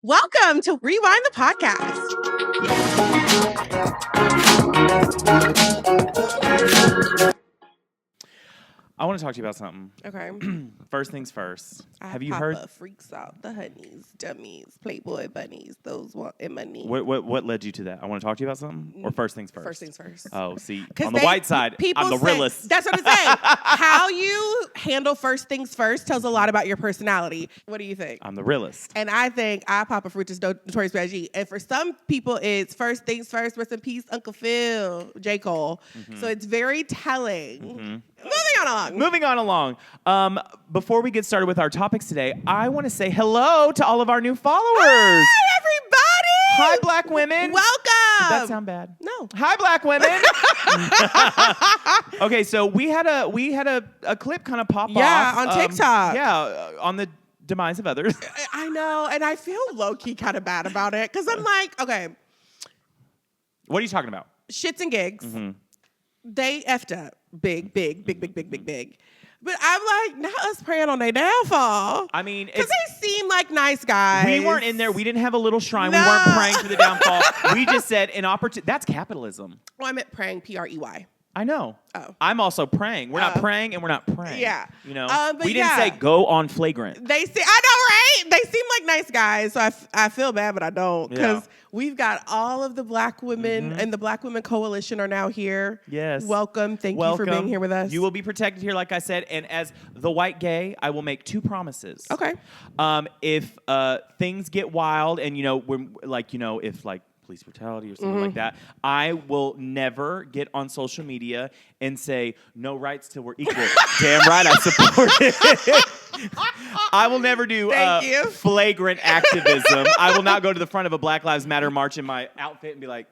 Welcome to Rewind the Podcast. I want to talk to you about something. Okay. First things first. Have you Papa heard? freaks out the honeys, dummies, Playboy bunnies, those want in money. What led you to that? I want to talk to you about something? Or first things first? First things first. Oh, see, on the white side, I'm the realist. That's what I'm saying. How you handle first things first tells a lot about your personality. What do you think? I'm the realist. And I think I Papa Fruit is notorious B.I.G. And for some people, it's first things first. Rest in peace, Uncle Phil, J. Cole. So it's very telling. Moving on along. Before we get started with our topics today, I want to say hello to all of our new followers. Hi, everybody. Hi, Black women. Welcome. Did that sound bad? No. Hi, Black women. Okay, so we had a clip kind of pop off. Yeah, on TikTok. On the demise of others. I know, and I feel low-key kind of bad about it because I'm like, okay. What are you talking about? Shits and gigs. They effed up. Big. But I'm like, not us praying on their downfall. I mean, because they seem like nice guys. We weren't in there. We didn't have a little shrine. No. We weren't praying for the downfall. We just said an opportunity. That's capitalism. Well, I meant praying, P-R-E-Y. I know. Oh. I'm also praying. We're not praying and we're not praying. Yeah. You know, but we didn't say go on flagrant. I know, right? They seem like nice guys, so I feel bad, but I don't. Because we've got all of the Black women and the Black Women Coalition are now here. Yes. Welcome. Thank you for being here with us. You will be protected here, like I said. And as the white gay, I will make 2 promises. Okay. If things get wild and, if police brutality or something like that, I will never get on social media and say no rights till we're equal. Damn right, I support it. I will never do flagrant activism. I will not go to the front of a Black Lives Matter march in my outfit and be like,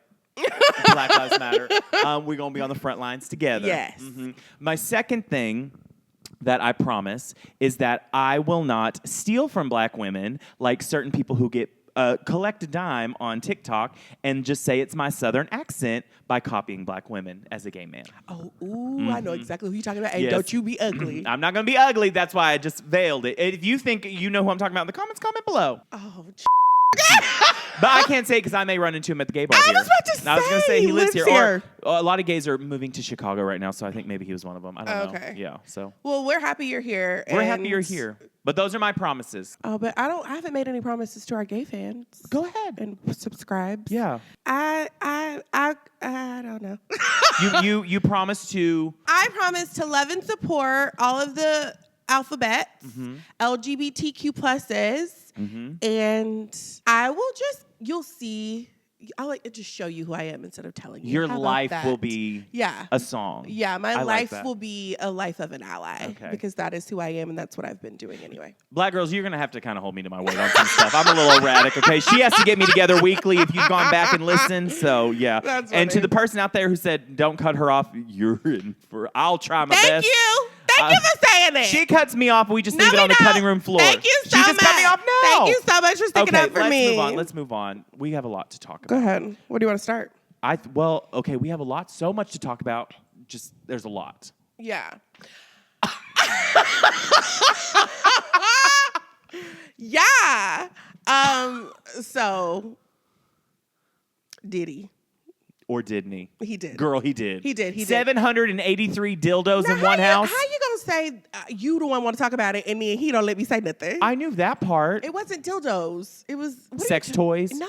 Black Lives Matter. We're going to be on the front lines together. Yes. My second thing that I promise is that I will not steal from Black women like certain people who get collect a dime on TikTok and just say it's my Southern accent by copying Black women as a gay man. Oh, I know exactly who you're talking about. And don't you be ugly. I'm not going to be ugly. That's why I just veiled it. If you think you know who I'm talking about in the comments, comment below. Oh, But I can't say because I may run into him at the gay bar here. I was about to say. I was going to say he lives here. here. Or a lot of gays are moving to Chicago right now, so I think maybe he was one of them. I don't know. Okay. Yeah. So well, we're happy you're here. We're happy you're here. But those are my promises. Oh, but I haven't made any promises to our gay fans. Go ahead and subscribe. Yeah. I don't know. You promised to. I promise to love and support all of the alphabets, LGBTQ pluses, and I will you'll see. I like to just show you who I am instead of telling you. Your life will be a song. Yeah, my life like will be a life of an ally because that is who I am and that's what I've been doing anyway. Black girls, you're going to have to kind of hold me to my weight on some stuff. I'm a little erratic, okay? She has to get me together weekly if you've gone back and listened. So, yeah. That's and funny. to the person out there who said, don't cut her off, you're in for, I'll try my best. Thank you. Thank you for saying it. She cuts me off. We just leave it on the cutting room floor. Thank you so much. She just cut me off now. Thank you so much for sticking up for me. Let's move on. We have a lot to talk about. Go ahead. Where do you want to start? We have a lot. So much to talk about. Just, there's a lot. Yeah. Yeah. So, Diddy. Or didn't he? He did. Girl, he did. He did. 783 dildos in one house. How you gonna say you the one want to talk about it and then he don't let me say nothing? I knew that part. It wasn't dildos. It was sex toys. No.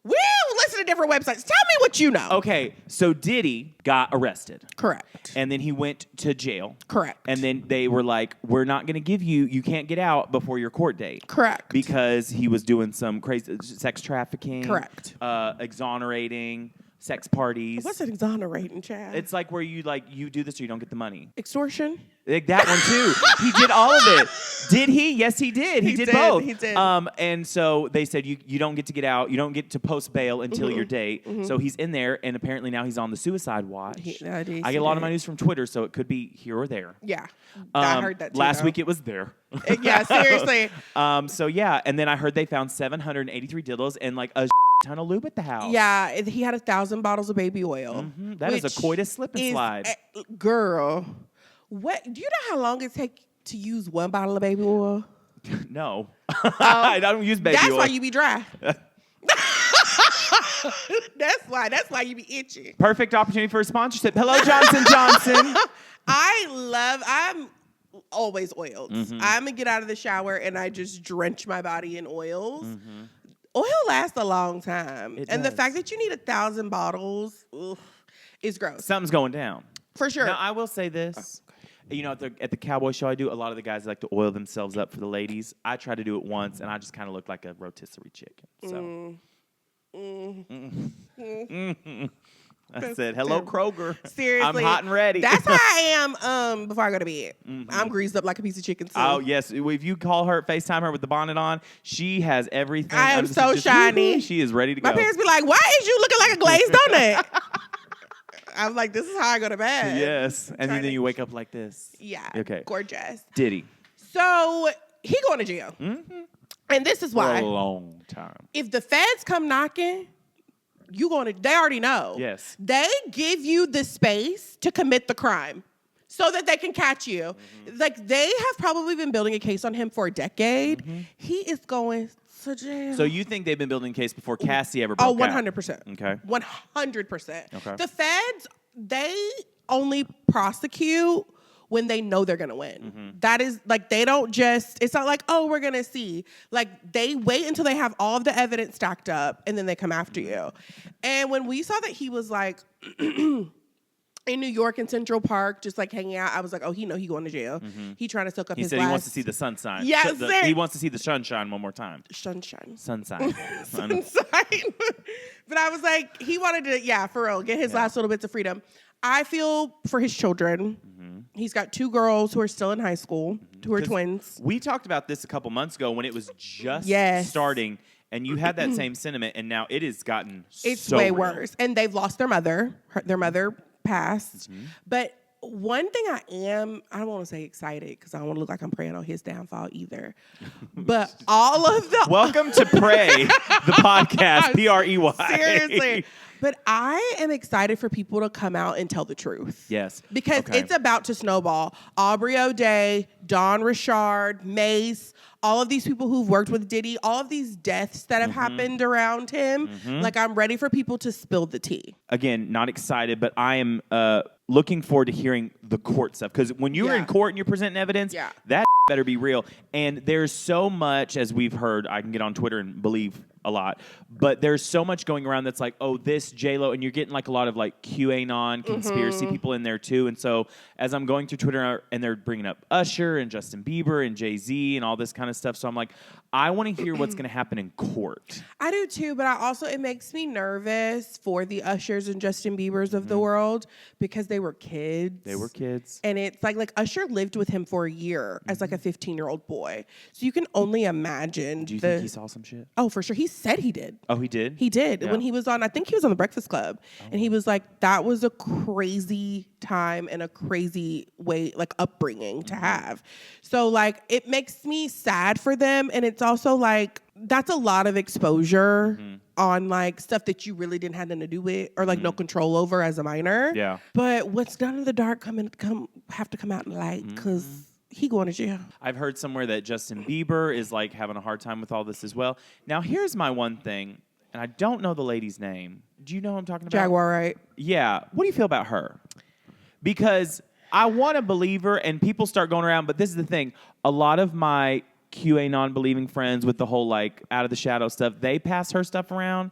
We listen to different websites. Tell me what you know. Okay, so Diddy got arrested. Correct. And then he went to jail. Correct. And then they were like, we're not going to give you can't get out before your court date. Correct. Because he was doing some crazy sex trafficking. Correct. Exonerating. Sex parties. What's an exonerating, Chad? It's like where you do this or you don't get the money. Extortion? Like that one too. He did all of it. Did he? Yes, he did. He did both. He did. And so they said you don't get to get out. You don't get to post bail until your date. So he's in there, and apparently now he's on the suicide watch. I get a lot of my news from Twitter, so it could be here or there. Yeah, I heard that too. Last week it was there. Yeah, seriously. So yeah, and then I heard they found 783 dildos and like a ton of lube at the house. Yeah, he had 1,000 bottles of baby oil. That is a coitus slip and slide. Girl, what? Do you know how long it takes to use one bottle of baby oil? No. I don't use baby oil. That's why you be dry. That's why you be itchy. Perfect opportunity for a sponsorship. Hello, Johnson Johnson. I'm always oiled. I'm going to get out of the shower and I just drench my body in oils. Oil lasts a long time. And the fact that you need 1,000 bottles is gross. Something's going down. For sure. Now, I will say this. You know, at the cowboy show I do, a lot of the guys like to oil themselves up for the ladies. I tried to do it once, and I just kind of looked like a rotisserie chicken. So. I said, hello, Kroger. Seriously. I'm hot and ready. That's how I am before I go to bed. I'm greased up like a piece of chicken, too. Oh, yes. If you call her, FaceTime her with the bonnet on, she has everything. I am so shiny. She is ready to go. My parents be like, why is you looking like a glazed donut? I'm like, this is how I go to bed. Yes. And then you wake up like this. Yeah. Okay. Gorgeous. Diddy. So he going to jail. And this is why. For a long time. If the feds come knocking, they already know. Yes. They give you the space to commit the crime so that they can catch you. Like, they have probably been building a case on him for a decade. He is going to jail. So you think they've been building a case before Cassie ever broke out? 100%. Okay. 100%. Okay. The feds, they only prosecute when they know they're going to win. That is, like, they don't just, it's not like, oh, we're going to see. Like, they wait until they have all of the evidence stacked up, and then they come after you. And when we saw that he was, like, in New York in Central Park, just, like, hanging out, I was like, oh, he going to jail. He trying to soak up his He said he wants to see the sunshine. Yes, sir. He wants to see the sunshine one more time. Sunshine. Sunshine. But I was like, he wanted to, for real, get his last little bits of freedom. I feel for his children. He's got 2 girls who are still in high school, who are twins. We talked about this a couple months ago when it was just starting, and you had that same sentiment, and now it has gotten it's so way real. worse. And they've lost their mother. Their mother passed. But one thing I don't want to say excited because I don't want to look like I'm praying on his downfall either. But all of the... Welcome to Pray, the podcast, Prey. Seriously. But I am excited for people to come out and tell the truth. Yes. Because it's about to snowball. Aubrey O'Day, Dawn Richard, Mace, all of these people who've worked with Diddy, all of these deaths that have happened around him. Like, I'm ready for people to spill the tea. Again, not excited, but I am looking forward to hearing the court stuff. Because when you're in court and you're presenting evidence, that better be real. And there's so much, as we've heard, I can get on Twitter and believe a lot, but there's so much going around that's like, oh, this J-Lo, and you're getting like a lot of like QAnon conspiracy people in there too. And so as I'm going through Twitter and they're bringing up Usher and Justin Bieber and Jay-Z and all this kind of stuff. So I'm like, I want to hear what's going to happen in court. I do too, but it makes me nervous for the Ushers and Justin Biebers of the world because they were kids. They were kids. And it's like Usher lived with him for a year as like a 15-year-old boy. So you can only imagine. Do you think he saw some shit? Oh, for sure. He said he did. Oh, he did? He did. Yeah. When he was on, I think he was on The Breakfast Club. And he was like, that was a crazy time and a crazy way, like upbringing to have. So like, it makes me sad for them. And it's also like, that's a lot of exposure on like stuff that you really didn't have nothing to do with or like no control over as a minor. Yeah. But what's done in the dark have to come out in light because he going to jail. I've heard somewhere that Justin Bieber is like having a hard time with all this as well. Now, here's my one thing, and I don't know the lady's name. Do you know who I'm talking about? Jaguar, right? Yeah. What do you feel about her? Because I want to believe her, and people start going around, but this is the thing. A lot of my QAnon believing friends with the whole like out of the shadow stuff, they pass her stuff around.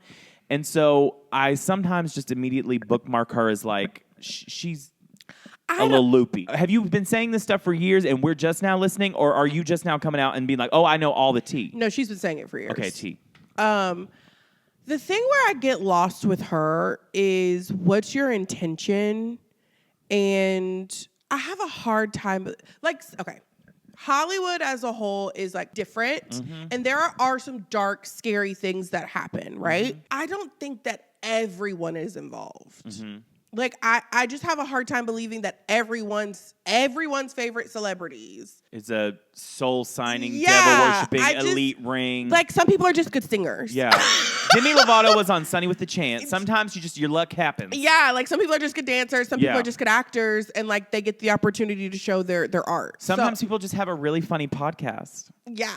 And so I sometimes just immediately bookmark her as like, she's a little loopy. Have you been saying this stuff for years and we're just now listening, or are you just now coming out and being like, oh, I know all the tea? No, she's been saying it for years. Okay, tea. The thing where I get lost with her is what's your intention? And I have a hard time, like, okay, Hollywood as a whole is like different. And there are some dark, scary things that happen, right? I don't think that everyone is involved. Like, I just have a hard time believing that everyone's favorite celebrities. It's a soul signing, Yeah, devil worshipping, elite ring. Like, some people are just good singers. Yeah. Demi Lovato was on Sunny with the Chance. Sometimes your luck happens. Yeah, like some people are just good dancers, some people are just good actors, and like they get the opportunity to show their art. Sometimes people just have a really funny podcast. Yeah.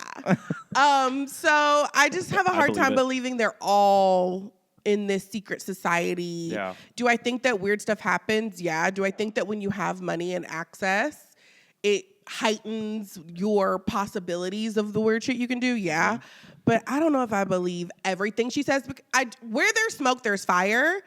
So I just have a hard time believing they're all in this secret society. Yeah. Do I think that weird stuff happens? Yeah. Do I think that when you have money and access, it heightens your possibilities of the weird shit you can do? Yeah. But I don't know if I believe everything she says. Where there's smoke, there's fire.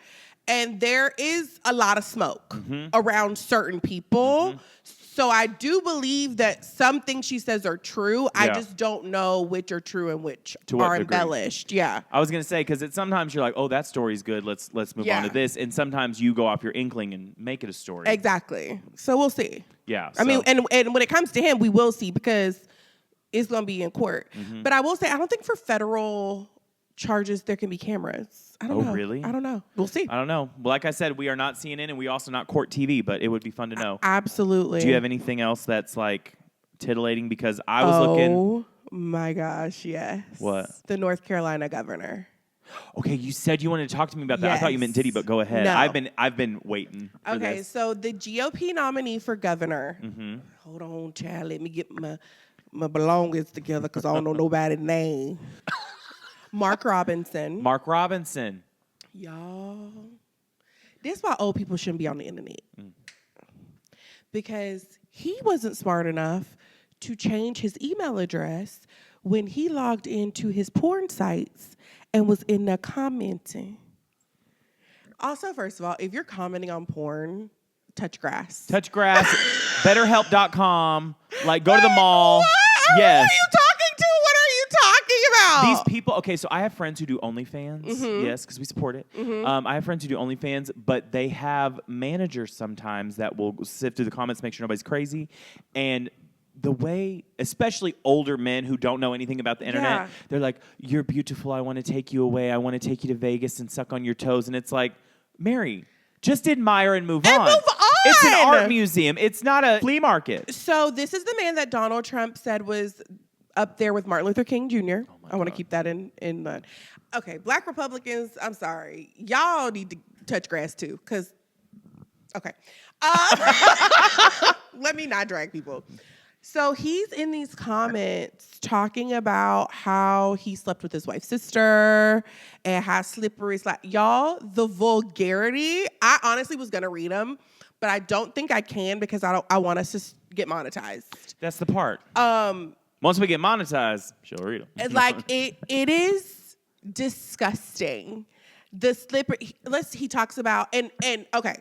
And there is a lot of smoke around certain people. So I do believe that some things she says are true. Yeah. I just don't know which are true and which are embellished. Yeah. I was going to say, because sometimes you're like, oh, that story's good. Let's move on to this. And sometimes you go off your inkling and make it a story. Exactly. So we'll see. Yeah. I mean, and when it comes to him, we will see because it's going to be in court. But I will say, I don't think for federal charges there can be cameras. I don't know. Oh, really? I don't know. We'll see. I don't know. Well, like I said, we are not CNN and we also not court TV, but it would be fun to know. Absolutely. Do you have anything else that's like titillating? Because I was looking. Oh my gosh, yes. What? The North Carolina governor. Okay, you said you wanted to talk to me about that. Yes. I thought you meant Diddy, but go ahead. No. I've been waiting for Okay, this. so the GOP nominee for governor. Hold on, child. Let me get my belongings together because I don't know nobody's name. Mark Robinson. Mark Robinson. Y'all. This is why old people shouldn't be on the internet. Because he wasn't smart enough to change his email address when he logged into his porn sites and was in there commenting. Also, first of all, if you're commenting on porn, touch grass. Touch grass. BetterHelp.com. Like, go to the mall. What? Yes. Who are you talking to? What are you talking about? These people, okay, so I have friends who do OnlyFans, yes, because we support it. I have friends who do OnlyFans, but they have managers sometimes that will sift through the comments, make sure nobody's crazy. And the way, especially older men who don't know anything about the internet, they're like, you're beautiful, I want to take you away, I want to take you to Vegas and suck on your toes. And it's like, Mary, just admire and move on. It's an art museum. It's not a flea market. So this is the man that Donald Trump said was up there with Martin Luther King Jr. I want to keep that in mind. Okay, Black Republicans, I'm sorry. Y'all need to touch grass too, because, okay. Let me not drag people. So he's in these comments talking about how he slept with his wife's sister and how slippery, y'all, the vulgarity. I honestly was going to read them, but I don't think I can because I want us to get monetized. That's the part. Once we get monetized, she'll read them. Like it is disgusting. The slippery. He talks about and okay.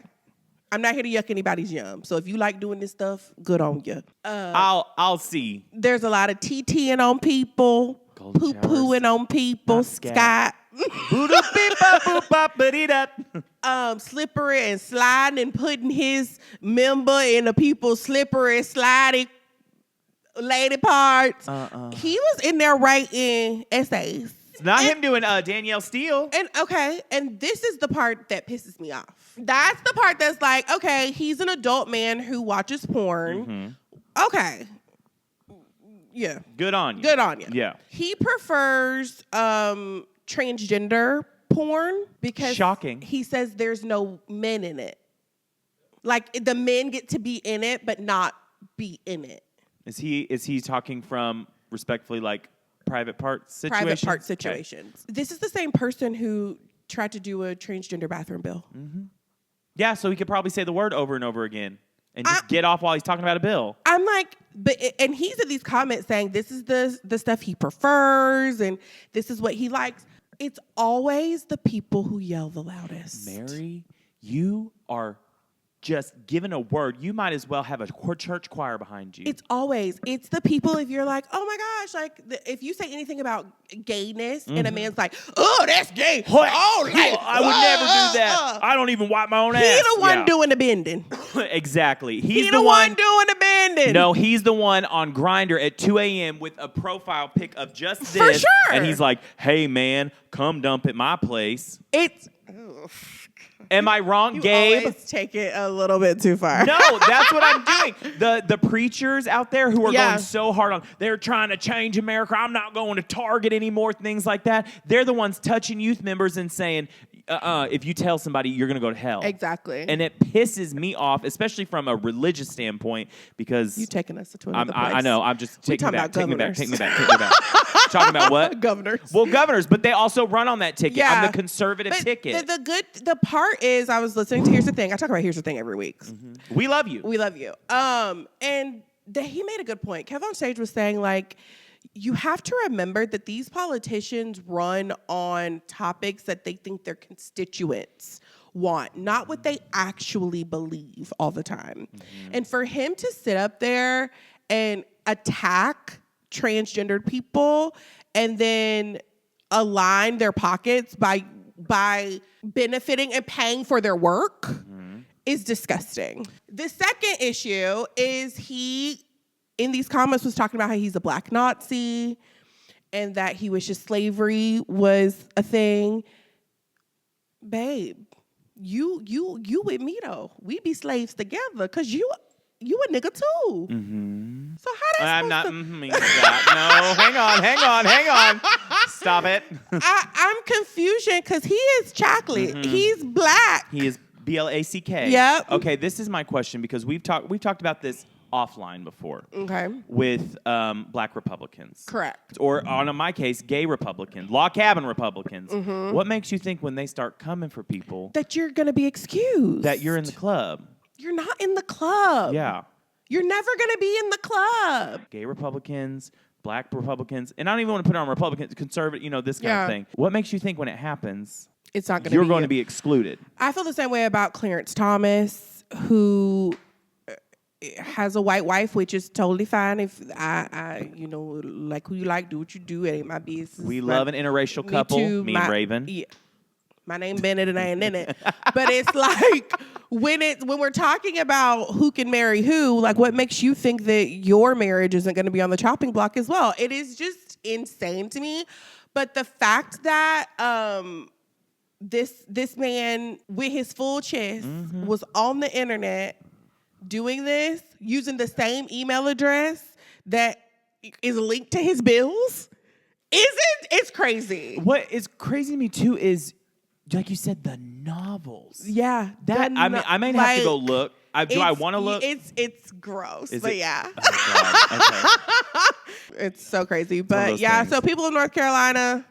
I'm not here to yuck anybody's yum. So if you like doing this stuff, good on you. I'll see. There's a lot of TTing on people, poo-pooing on people, scat. Slippery and sliding and putting his member in the people's slippery, sliding lady parts. He was in there writing essays. It's not him doing Danielle Steele. And this is the part that pisses me off. That's the part that's like, okay, he's an adult man who watches porn. Okay. Yeah. Good on you. Good on you. Yeah. He prefers transgender porn because shocking. He says there's no men in it. Like the men get to be in it, but not be in it. Is he talking from respectfully like private part situations? Private part situations. Okay. This is the same person who tried to do a transgender bathroom bill. Yeah, so he could probably say the word over and over again and just get off while he's talking about a bill. I'm like, and he's in these comments saying this is the stuff he prefers and this is what he likes. It's always the people who yell the loudest. Mary, you are just given a word. You might as well have a church choir behind you. It's the people, if you're like, oh my gosh, like if you say anything about gayness and a man's like, oh, that's gay. Oh, like, I would never do that. I don't even wipe my own ass. He's the one doing the bending. Exactly. He's the one doing the bending. No, he's the one on Grindr at 2 a.m. with a profile pic of just this. For sure. And he's like, hey, man, come dump at my place. Am I wrong, You Gabe? always take it a little bit too far. No, that's what I'm doing. The preachers out there who are Yeah. going so hard on, they're trying to change America. I'm not going to Target anymore, things like that. They're the ones touching youth members and saying, if you tell somebody, you're going to go to hell. Exactly. And it pisses me off, especially from a religious standpoint, because You taking us to another place. I know. I'm just taking me back. talking Take me about back. Take me back. Take me back. Talking about what? Governors. Well, governors, but they also run on that ticket. Yeah. I'm the conservative But ticket. The part is, I was listening to Here's the Thing. I talk about Here's the Thing every week. Mm-hmm. We love you. We love you. And he made a good point. Kev on stage was saying, like, you have to remember that these politicians run on topics that they think their constituents want, not what they actually believe all the time. Mm-hmm. And for him to sit up there and attack transgendered people and then align their pockets by benefiting and paying for their work is disgusting. The second issue is he, in these comments, was talking about how he's a black Nazi and that he wishes slavery was a thing. Babe, you with me though. We be slaves together because you a nigga too. Mm-hmm. So how that I'm not. No, hang on. Stop it. I'm confusion because he is chocolate. Mm-hmm. He's black. He is BLACK. Yep. Okay, this is my question because we've talked about this offline before. Okay. With black Republicans. Correct. Or on my case, gay Republicans, log cabin Republicans. Mm-hmm. What makes you think when they start coming for people That you're gonna be excused. that you're in the club? You're not in the club. Yeah. You're never gonna be in the club. Gay Republicans, black Republicans, and I don't even want to put it on Republicans, conservative, this kind of thing. What makes you think when it happens, It's not gonna you're be going you. to be excluded? I feel the same way about Clarence Thomas, who has a white wife, which is totally fine. If I like who you like, do what you do. It ain't my business. We love an interracial couple, too. and Raven. Yeah. My name Bennett and I ain't in it. But it's like when we're talking about who can marry who, like what makes you think that your marriage isn't going to be on the chopping block as well? It is just insane to me. But the fact that this man with his full chest was on the internet doing this, using the same email address that is linked to his bills, it's crazy. What is crazy to me too is, like you said, the novels. Yeah, I may have to go look. Do I want to look? It's gross, Is but it? yeah, Oh, God. Okay. it's so crazy. one of But those yeah, things. so people in North Carolina,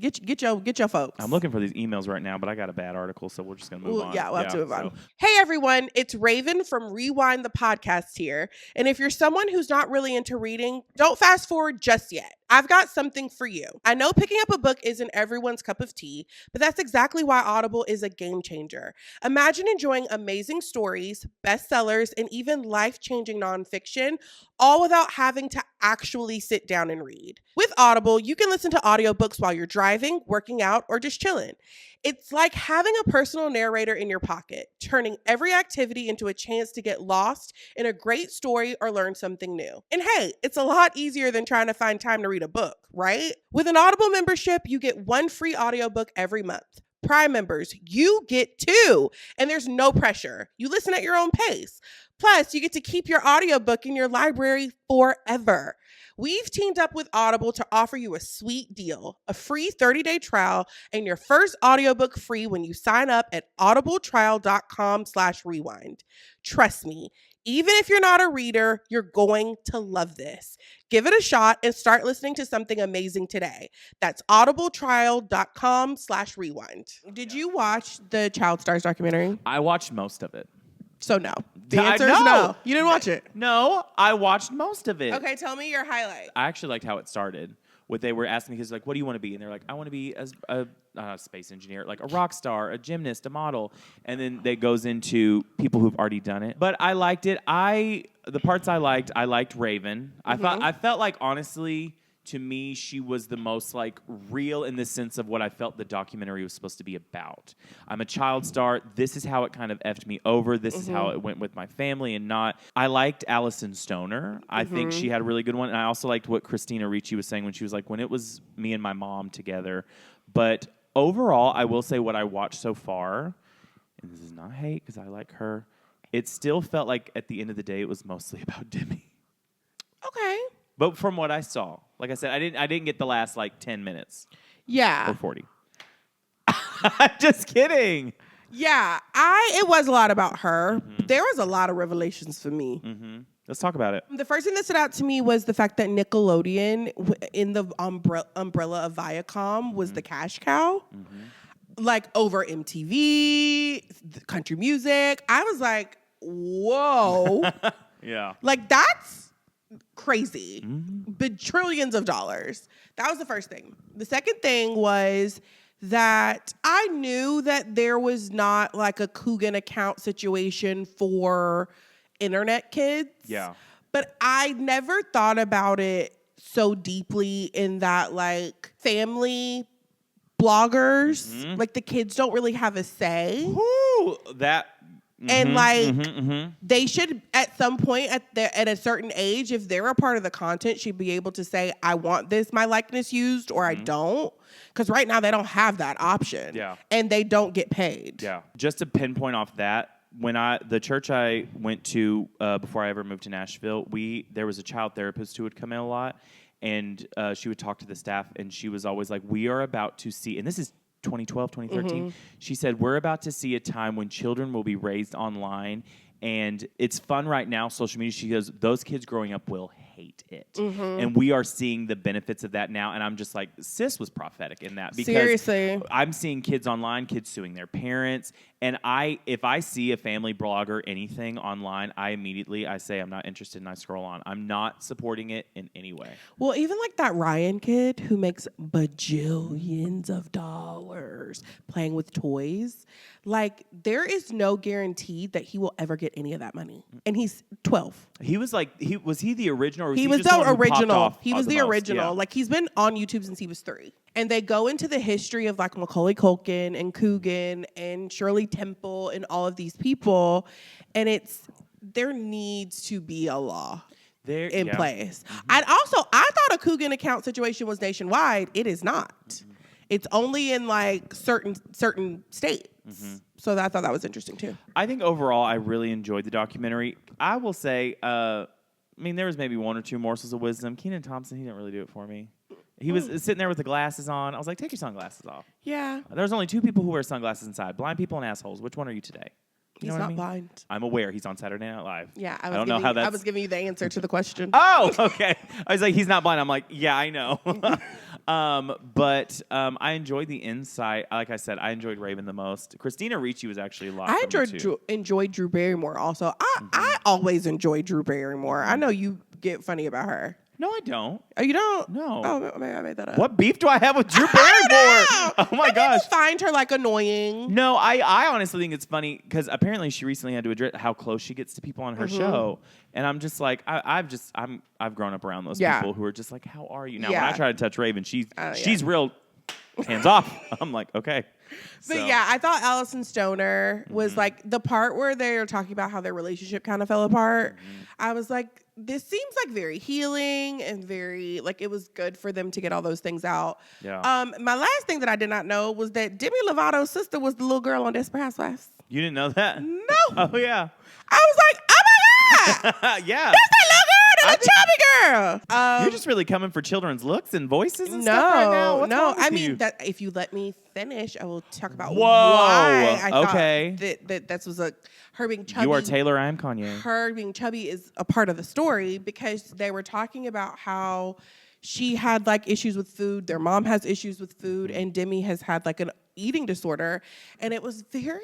get your folks. I'm looking for these emails right now, but I got a bad article, so we're just gonna move on. Yeah, we'll have to move on. so- Hey everyone, it's Raven from Rewind the Podcast here. And if you're someone who's not really into reading, don't fast forward just yet. I've got something for you. I know picking up a book isn't everyone's cup of tea, but that's exactly why Audible is a game changer. Imagine enjoying amazing stories, bestsellers, and even life-changing nonfiction, all without having to actually sit down and read. With Audible, you can listen to audiobooks while you're driving, working out, or just chilling. It's like having a personal narrator in your pocket, turning every activity into a chance to get lost in a great story or learn something new. And hey, it's a lot easier than trying to find time to read a book, right? With an Audible membership, you get one free audiobook every month. Prime members, you get 2, and there's no pressure. You listen at your own pace. Plus, you get to keep your audiobook in your library forever. We've teamed up with Audible to offer you a sweet deal, a free 30-day trial, and your first audiobook free when you sign up at audibletrial.com/rewind. Trust me, even if you're not a reader, you're going to love this. Give it a shot and start listening to something amazing today. That's audibletrial.com/rewind. Did you watch the Child Stars documentary? I watched most of it. So no. The I answer is know. no. You didn't watch it. No, I watched most of it. Okay, tell me your highlight. I actually liked how it started. What they were asking me, because like, what do you want to be? And they're like, I want to be a space engineer, like a rock star, a gymnast, a model. And then it goes into people who've already done it. But I liked it. The parts I liked Raven. I felt like, honestly, to me, she was the most like real in the sense of what I felt the documentary was supposed to be about. I'm a child star. This is how it kind of effed me over. This is how it went with my family and not. I liked Allison Stoner. I think she had a really good one. And I also liked what Christina Ricci was saying when she was like, when it was me and my mom together. But overall, I will say what I watched so far, and this is not hate because I like her, it still felt like at the end of the day it was mostly about Demi. Okay. But from what I saw, like I said, I didn't get the last like 10 minutes. Yeah. Or 40. Just kidding. Yeah. It was a lot about her. There was a lot of revelations for me. Let's talk about it. The first thing that stood out to me was the fact that Nickelodeon, in the umbrella of Viacom, was the cash cow. Like over MTV, country music. I was like, whoa. Yeah. Like, that's crazy. Trillions of dollars. That was the first thing. The second thing was that I knew that there was not like a Coogan account situation for internet kids. Yeah. But I never thought about it so deeply in that like family bloggers, like the kids don't really have a say. Woo, that. And like they should at some point at a certain age, if they're a part of the content, should be able to say, I want my likeness used or I don't. Because right now they don't have that option. Yeah. And they don't get paid. Yeah. Just to pinpoint off that, when the church I went to before I ever moved to Nashville, there was a child therapist who would come in a lot, and she would talk to the staff, and she was always like, we are about to see, and this is 2012, 2013. She said, we're about to see a time when children will be raised online, and it's fun right now, social media. She goes, those kids growing up will hate it. And we are seeing the benefits of that now. And I'm just like, sis was prophetic in that. Because seriously, I'm seeing kids online, kids suing their parents. And if I see a family blog or anything online, I say, I'm not interested, and I scroll on. I'm not supporting it in any way. Well, even like that Ryan kid who makes bajillions of dollars playing with toys, like there is no guarantee that he will ever get any of that money. And he's 12. He was like, was he the original? Or was He was just the one who popped original. off He was the most? original. Yeah. Like he's been on YouTube since he was 3. And they go into the history of like Macaulay Culkin and Coogan and Shirley Temple and all of these people. And there needs to be a law in place. And also, I thought a Coogan account situation was nationwide. It is not. It's only in like certain states. So I thought that was interesting too. I think overall, I really enjoyed the documentary. I will say, there was maybe one or two morsels of wisdom. Kenan Thompson, he didn't really do it for me. He was sitting there with the glasses on. I was like, take your sunglasses off. Yeah. There's only 2 people who wear sunglasses inside. Blind people and assholes. Which one are you today? He's not blind. I'm aware. He's on Saturday Night Live. Yeah. I don't know how that's... I was giving you the answer to the question. Oh, okay. I was like, he's not blind. I'm like, yeah, I know. But I enjoyed the insight. Like I said, I enjoyed Raven the most. Christina Ricci was actually a lot. I enjoyed Drew Barrymore also. I always enjoy Drew Barrymore. I know you get funny about her. No, I don't. Oh, you don't? No. Oh, maybe I made that up. What beef do I have with Drew Barrymore? Oh my gosh. People find her like annoying. No, I honestly think it's funny because apparently she recently had to address how close she gets to people on her show, and I'm just like, I've grown up around those people who are just like, how are you? Now when I try to touch Raven, she's real hands off. I'm like, okay. But yeah, I thought Allison Stoner was like the part where they're talking about how their relationship kind of fell apart. I was like, this seems like very healing and very like it was good for them to get all those things out. Yeah. My last thing that I did not know was that Demi Lovato's sister was the little girl on Desperate Housewives. You didn't know that? No. Oh yeah. I was like, oh my God. Yeah. That's that little girl, the chubby girl. You're just really coming for children's looks and voices and stuff right now. What's wrong with you? That if you let me finish, I will talk about Whoa. why I Okay. thought that was her being chubby. You are Taylor, I am Kanye. Her being chubby is a part of the story because they were talking about how she had like issues with food. Their mom has issues with food, and Demi has had like an eating disorder. And it was very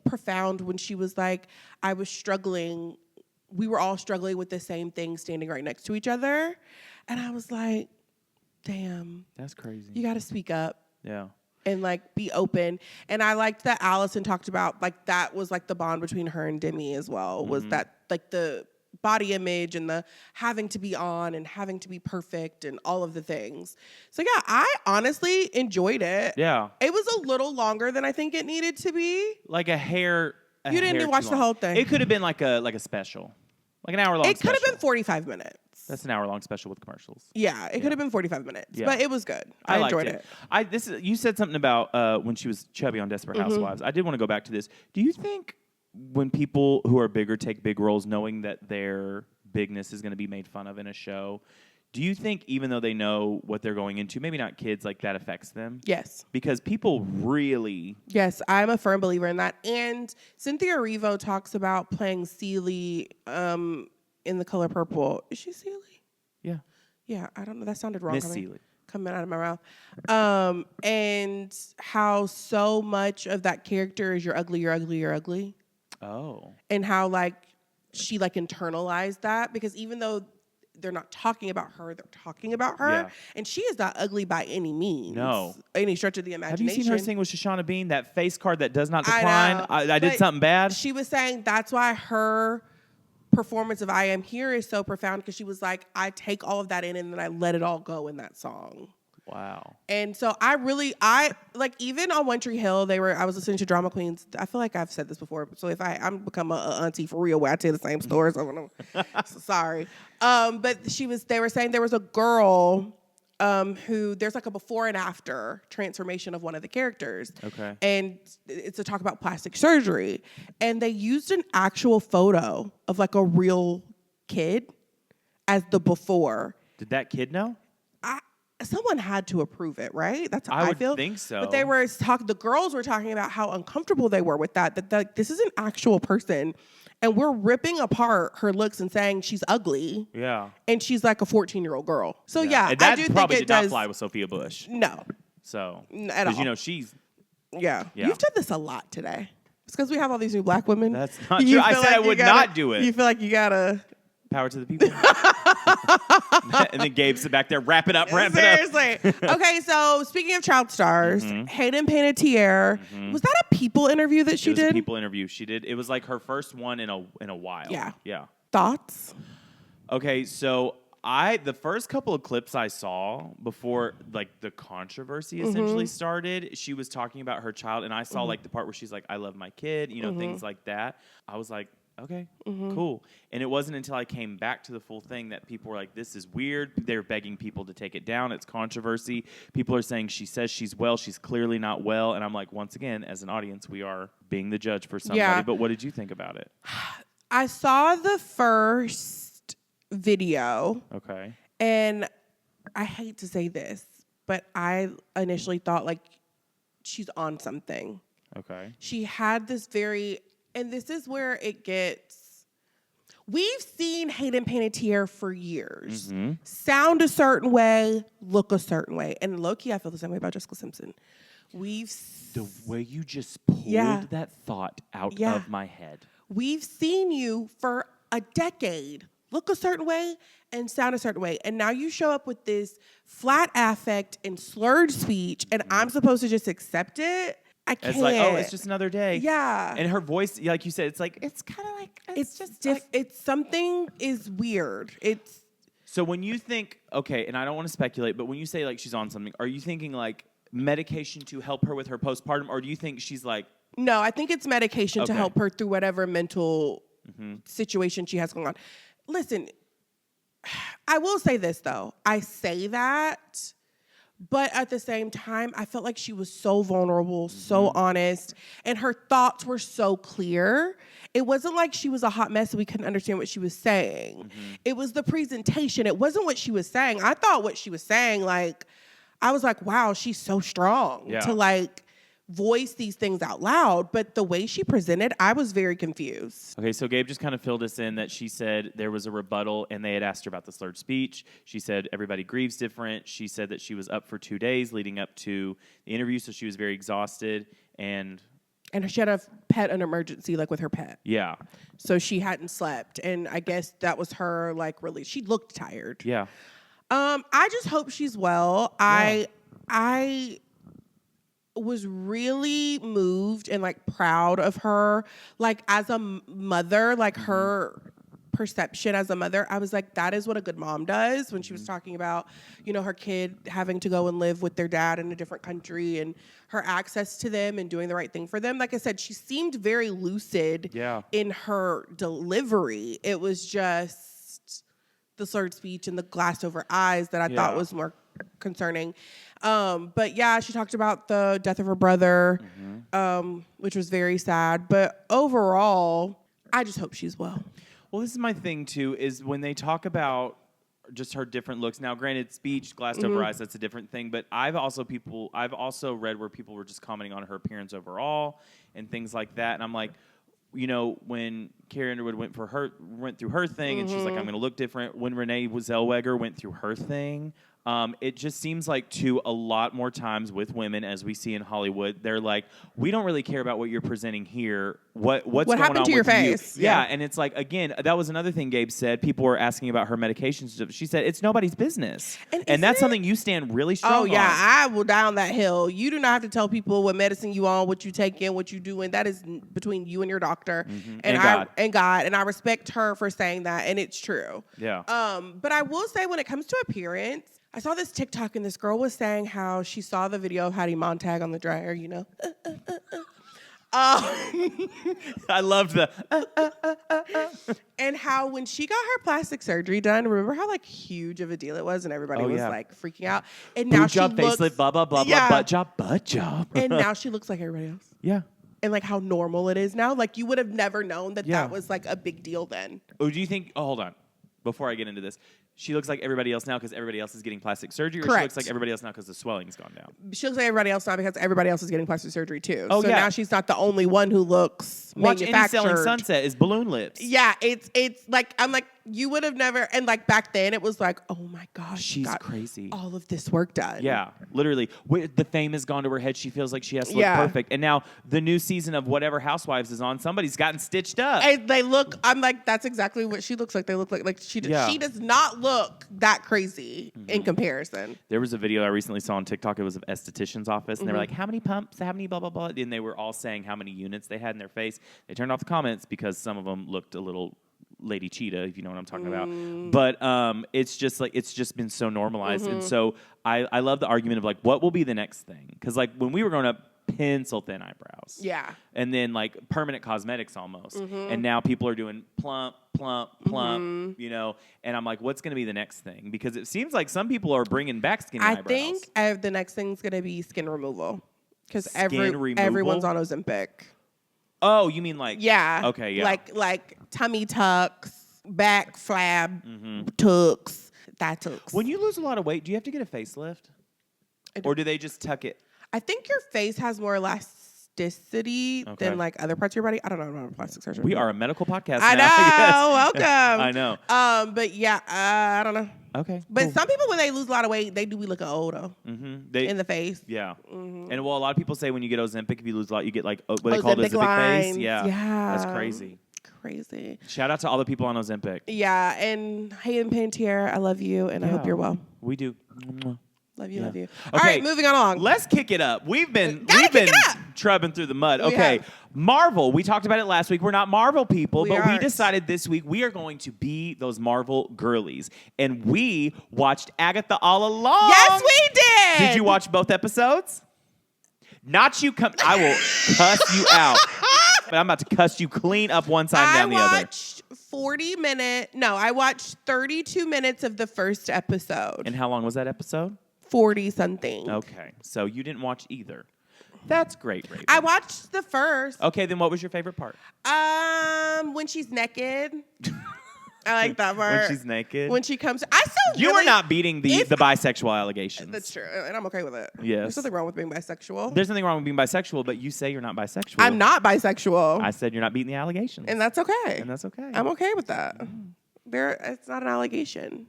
profound when she was like, I was struggling. We were all struggling with the same thing standing right next to each other. And I was like, damn. That's crazy. You got to speak up. Yeah. And like be open. And I liked that Allison talked about like that was like the bond between her and Demi as well, was that like the body image and the having to be on and having to be perfect and all of the things. So yeah, I honestly enjoyed it. Yeah. It was a little longer than I think it needed to be. Like a hair. You didn't even watch the whole thing. It could have been like a special. Like an hour long. It could have been 45 minutes. That's an hour-long special with commercials. Yeah, it could have been 45 minutes, but it was good. I enjoyed it. You said something about when she was chubby on Desperate Housewives. I did want to go back to this. Do you think when people who are bigger take big roles knowing that their bigness is going to be made fun of in a show, do you think even though they know what they're going into, maybe not kids, like that affects them? Yes. Because people really... Yes, I'm a firm believer in that. And Cynthia Erivo talks about playing Celie in The Color Purple. Is she Celie? Yeah. Yeah, I don't know. That sounded wrong. Miss Celie. Coming out of my mouth. And how so much of that character is you're ugly, you're ugly, you're ugly. Oh. And how, like, she, like, internalized that. Because even though they're not talking about her, they're talking about her. Yeah. And she is not ugly by any means. No. Any stretch of the imagination. Have you seen her sing with Shoshana Bean? That face card that does not decline? I did something bad? She was saying that's why her performance of I Am Here is so profound, because she was like, I take all of that in and then I let it all go in that song. Wow. And so I like, even on One Tree Hill, I was listening to Drama Queens. I feel like I've said this before. So if I'm become a auntie for real where I tell the same stories, so sorry. But they were saying there was a girl who there's like a before and after transformation of one of the characters. Okay. And it's a talk about plastic surgery. And they used an actual photo of like a real kid as the before. Did that kid know? Someone had to approve it, right? That's how I feel. I would think so. But the girls were talking about how uncomfortable they were with that this is an actual person. And we're ripping apart her looks and saying she's ugly. Yeah. And she's like a 14-year-old girl. So and I that do think probably it did does. not fly with Sophia Bush. No. So. At all. Because, she's. Yeah. You've done this a lot today. It's because we have all these new black women. That's not true. I said I would not do it. You feel like you gotta. Power to the people. And then Gabe's back there, wrap it up. Seriously. Okay, so speaking of child stars, Hayden Panettiere, was that a People interview that she did? It was a People interview she did. It was like her first one in a while. Yeah. Yeah. Thoughts? Okay, so the first couple of clips I saw before like the controversy essentially started, she was talking about her child, and I saw like the part where she's like, I love my kid, things like that. I was like, okay, cool. And it wasn't until I came back to the full thing that people were like, this is weird. They're begging people to take it down. It's controversy. People are saying she says she's well. She's clearly not well. And I'm like, once again, as an audience, we are being the judge for somebody. Yeah. But what did you think about it? I saw the first video. Okay. And I hate to say this, but I initially thought like she's on something. Okay. She had this and this is where it gets, we've seen Hayden Panettiere for years. Sound a certain way, look a certain way. And low-key, I feel the same way about Jessica Simpson. The way you just pulled that thought out of my head. We've seen you for a decade look a certain way and sound a certain way. And now you show up with this flat affect and slurred speech, and I'm supposed to just accept it? I can't. It's like, oh, it's just another day. Yeah. And her voice, like you said, it's like, it's kind of like, it's just, it's something is weird. So when you think, okay, and I don't want to speculate, but when you say like she's on something, are you thinking like medication to help her with her postpartum, or do you think she's like? No, I think it's medication to help her through whatever mental situation she has going on. Listen, I will say this though. I say that, but at the same time, I felt like she was so vulnerable, so honest, and her thoughts were so clear. It wasn't like she was a hot mess and we couldn't understand what she was saying. It was the presentation. It wasn't what she was saying. I thought what she was saying, like, I was like, wow, she's so strong to like voice these things out loud. But the way she presented, I was very confused. Okay, so Gabe just kind of filled us in that she said there was a rebuttal and they had asked her about the slurred speech. She said everybody grieves different. She said that she was up for 2 days leading up to the interview, so she was very exhausted. And she had a pet, an emergency, like with her pet. Yeah. So she hadn't slept. And I guess that was her, like, really, she looked tired. Yeah. I just hope she's well. Yeah. I was really moved and like proud of her, like as a mother, like her perception as a mother. I was like, that is what a good mom does, when she was talking about, her kid having to go and live with their dad in a different country and her access to them and doing the right thing for them. Like I said, she seemed very lucid in her delivery. It was just the slurred speech and the glassed over eyes that I thought was more concerning. But yeah, she talked about the death of her brother, which was very sad. But overall, I just hope she's well. Well, this is my thing too, is when they talk about just her different looks. Now, granted, speech, glassed over eyes, that's a different thing. But I've also read where people were just commenting on her appearance overall and things like that. And I'm like, you know, when Carrie Underwood went through her thing, and she's like, I'm going to look different. When Renee Zellweger went through her thing, it just seems like a lot more times with women, as we see in Hollywood, they're like, we don't really care about what you're presenting here. What's what going happened on to your with face? You? Yeah, and it's like, again, that was another thing Gabe said. People were asking about her medications. She said, it's nobody's business. And that's something you stand really strong on. Oh, yeah, I will down that hill. You do not have to tell people what medicine you on, what you take in, what you do, and that is between you and your doctor and God. And I respect her for saying that, and it's true. Yeah. But I will say, when it comes to appearance, I saw this TikTok, and this girl was saying how she saw the video of Hattie Montag on the dryer, you know. I loved the and how when she got her plastic surgery done, remember how like huge of a deal it was, and everybody was like freaking out. And now she looks facelift, blah blah blah blah, butt job. And now she looks like everybody else. Yeah. And like how normal it is now. Like you would have never known that was like a big deal then. Oh, do you think? Oh, hold on. Before I get into this, she looks like everybody else now because everybody else is getting plastic surgery, or Correct. she looks like everybody else now because the swelling's gone down? She looks like everybody else now because everybody else is getting plastic surgery too. Oh, so yeah. now she's not the only one who looks Watch manufactured. Any Selling Sunset is balloon lips. Yeah, it's like, I'm like, you would have never, and like back then it was like, oh my gosh, She's crazy. all of this work done. Yeah, literally. The fame has gone to her head. She feels like she has to look perfect. And now the new season of whatever Housewives is on, somebody's gotten stitched up. And they look, I'm like, that's exactly what she looks like. They look like she does not look that crazy in comparison. There was a video I recently saw on TikTok. It was of esthetician's office, and they were like, how many pumps, how many blah, blah, blah. And they were all saying how many units they had in their face. They turned off the comments because some of them looked a little Lady Cheetah, if you know what I'm talking about. But it's just like, it's just been so normalized. And so I love the argument of like, what will be the next thing? Because like when we were growing up, pencil thin eyebrows. Yeah. And then like permanent cosmetics almost. And now people are doing plump, you know. And I'm like, what's going to be the next thing? Because it seems like some people are bringing back skinny eyebrows. I think the next thing's going to be skin removal. Because everyone's on Ozempic. Oh, you mean like... Yeah. Okay, yeah. Like tummy tucks, back flab tucks, thigh tucks. When you lose a lot of weight, do you have to get a facelift? Or do they just tuck it? I think your face has more elasticity than like other parts of your body. I don't know about plastic surgery. We are a medical podcast I now. know. Welcome. I know. But yeah, I don't know. Okay. But some people, when they lose a lot of weight, they do be looking old though. In the face. Yeah. And well, a lot of people say when you get Ozempic, if you lose a lot, you get like what they call the Ozempic face. Yeah. That's crazy. Shout out to all the people on Ozempic. Yeah. And Hayden Panettiere, I love you, and I hope you're well. We do. Love you. Okay, All right, moving on along. Let's kick it up. We've been trubbing through the mud. Okay, Marvel. We talked about it last week. We're not Marvel people, but we aren't. decided this week we are going to be those Marvel girlies. And we watched Agatha All Along. Yes, we did. Did you watch both episodes? Not you. I will cuss you out. But I'm about to cuss you clean up one side and down the other. I watched 32 minutes of the first episode. And how long was that episode? 40 something. Okay. So you didn't watch either. That's great, Raven. I watched the first. Okay, then what was your favorite part? When she's naked. I like that part. When she's naked? When she comes. You are not beating the bisexual allegations. That's true. And I'm okay with it. Yes. There's nothing wrong with being bisexual. There's nothing wrong with being bisexual, but you say you're not bisexual. I'm not bisexual. I said you're not beating the allegations. And that's okay. I'm okay with that. It's not an allegation.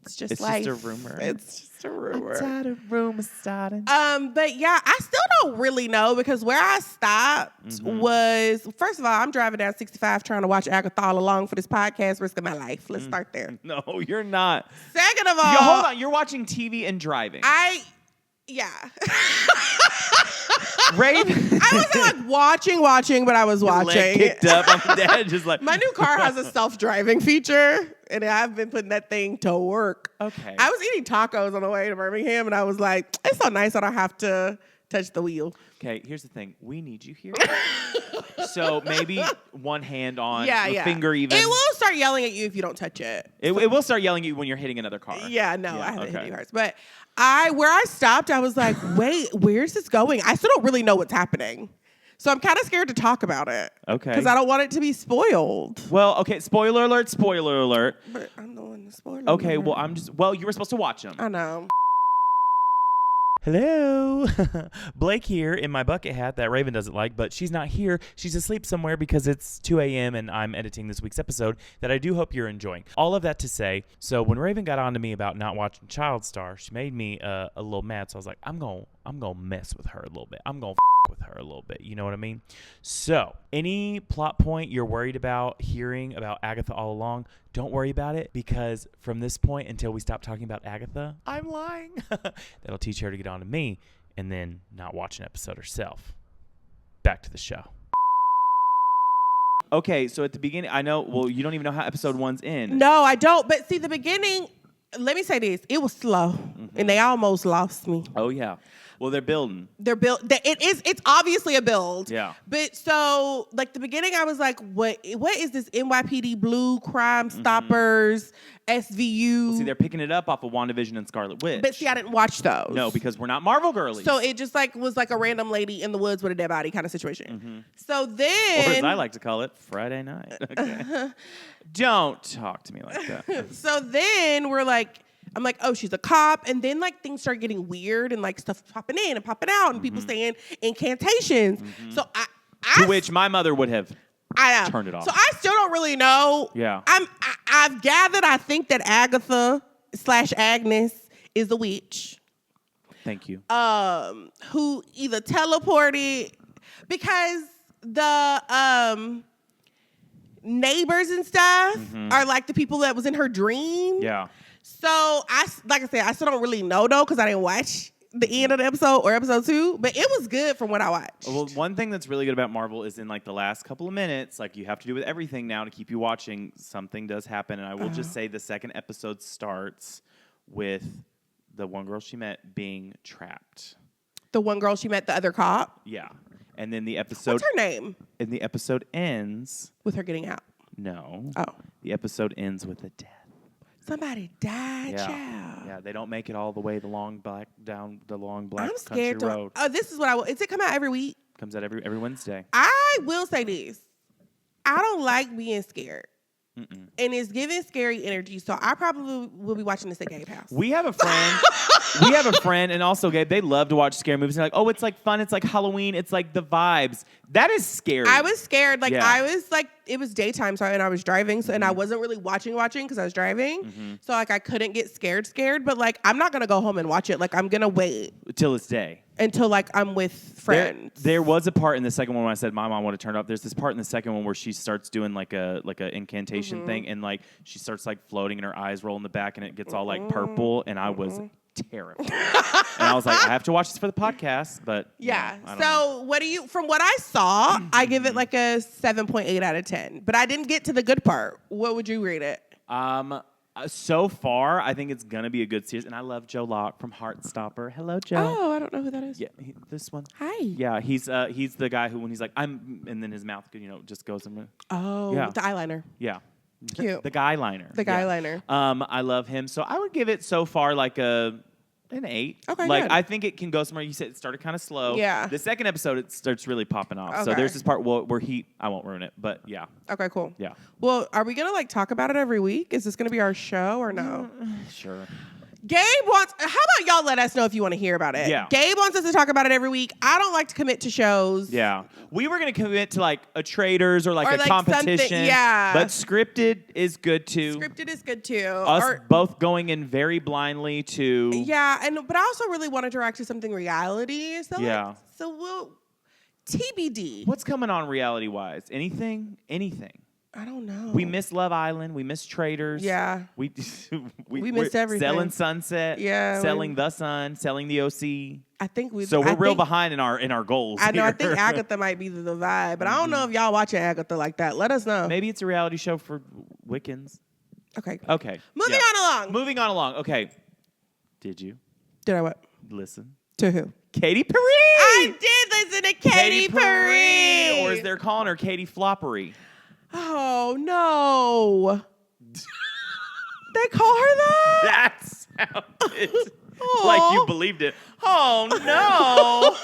It's just life. Just a rumor. It's just a rumor. Tired of rumors starting. But yeah, I still don't really know because where I stopped was, first of all, I'm driving down 65 trying to watch Agatha All Along for this podcast, risking my life. Let's start there. No, you're not. Second of all, hold on. You're watching TV and driving. Yeah. Raven. I wasn't like watching, but I was watching. Leg kicked up on the dad, just like. My new car has a self-driving feature, and I've been putting that thing to work. Okay. I was eating tacos on the way to Birmingham, and I was like, it's so nice that I don't have to touch the wheel. Okay, here's the thing. We need you here. So maybe one hand on, finger even. It will start yelling at you if you don't touch it. It will start yelling at you when you're hitting another car. Yeah, no, I haven't hit you hard. But where I stopped, I was like, wait, where's this going? I still don't really know what's happening. So I'm kind of scared to talk about it. Okay. Because I don't want it to be spoiled. Well, okay, spoiler alert, spoiler alert. But I'm the one to spoil it. Okay, well, you were supposed to watch them. I know. Hello. Blake here in my bucket hat that Raven doesn't like, but she's not here. She's asleep somewhere because it's 2 a.m. and I'm editing this week's episode that I do hope you're enjoying. All of that to say, so when Raven got on to me about not watching Child Star, she made me a little mad. So I was like, I'm gonna mess with her a little bit. I'm gonna with her a little bit. You know what I mean? So any plot point you're worried about hearing about Agatha All Along, don't worry about it, because from this point until we stop talking about Agatha, I'm lying. That'll teach her to get on to me and then not watch an episode herself. Back to the show. Okay, so at the beginning, I know, well, you don't even know how episode 1's in. No, I don't. But see, the beginning, let me say this. It was slow, and they almost lost me. Oh, yeah. Well, they're building. It's obviously a build. Yeah. But so, like, the beginning, I was like, what is this NYPD Blue, Crime Stoppers, SVU? Well, see, they're picking it up off of WandaVision and Scarlet Witch. But see, I didn't watch those. No, because we're not Marvel girlies. So it just like was like a random lady in the woods with a dead body kind of situation. So then, or as I like to call it, Friday night. Okay. Don't talk to me like that. So then I'm like, oh, she's a cop. And then like things start getting weird and like stuff popping in and popping out and people saying incantations. So to which my mother would have turned it off. So I still don't really know. Yeah. I've gathered, I think that Agatha/Agnes is a witch. Thank you. Who either teleported, because the neighbors and stuff are like the people that was in her dream. Yeah. So like I said, I still don't really know though, because I didn't watch the end of the episode or episode 2, but it was good from what I watched. Well, one thing that's really good about Marvel is in like the last couple of minutes, like you have to do with everything now to keep you watching, something does happen. And I will just say the second episode starts with the one girl she met being trapped. The one girl she met, the other cop? Yeah. And then the episode... What's her name? And the episode ends... With her getting out. No. Oh. The episode ends with a death. Somebody died, yeah. child. Yeah, they don't make it all the way down the long black I'm scared country road. Oh, this is what I will. Is it come out every week? Comes out every Wednesday. I will say this. I don't like being scared. And it's giving scary energy, so I probably will be watching this at Gabe House. We have a friend, and also Gabe, they love to watch scary movies. They're like, oh, it's like fun, it's like Halloween, it's like the vibes. That is scary. I was scared. Like, I was like, it was daytime, so and I was driving, so and I wasn't really watching because I was driving. So like I couldn't get scared, but like I'm not gonna go home and watch it. Like I'm gonna wait till it's day. Until like I'm with friends. There was a part in the second one when I said my mom would have turned up. There's this part in the second one where she starts doing like a incantation thing, and like she starts like floating and her eyes roll in the back and it gets all like purple, and I was terrified. And I was like, I have to watch this for the podcast, but yeah. I don't know. What do you? From what I saw, I give it like a 7.8 out of 10. But I didn't get to the good part. What would you rate it? So far, I think it's gonna be a good series, and I love Joe Locke from Heartstopper. Hello, Joe. Oh, I don't know who that is. Yeah, this one. Hi. Yeah, he's the guy who when he's like I'm, and then his mouth just goes. Oh, yeah. The eyeliner. Yeah. Cute. The guy liner. The guy liner. I love him, so I would give it so far like an 8. Okay, like good. I think it can go somewhere. You said it started kind of slow. Yeah. The second episode it starts really popping off. Okay. So there's this part where I won't ruin it, but yeah. Okay, cool. Yeah. Well, are we gonna like talk about it every week? Is this gonna be our show or no? Sure. Gabe wants. How about y'all let us know if you want to hear about it? Yeah. Gabe wants us to talk about it every week. I don't like to commit to shows. Yeah. We were going to commit to like a Traders or like a competition. Yeah. But scripted is good too. Scripted is good too. Us both going in very blindly to. Yeah, but I also really want to direct to something reality. So yeah. So we'll TBD. What's coming on reality wise? Anything? I don't know. We miss Love Island. We miss Traders. Yeah. We missed everything. Selling Sunset. Yeah. Selling The Sun. Selling the OC. I think we. So we're real behind in our goals. I know. Here. I think Agatha might be the vibe, but I don't know if y'all watching Agatha like that. Let us know. Maybe it's a reality show for Wiccans. Okay. Moving on along. Okay. Did you? Did I what? Listen. To who? Katy Perry. I did listen to Katy Perry. Or as they're calling her, Katy Floppery. Oh, no. They call her that? That sounded like you believed it. Oh, no.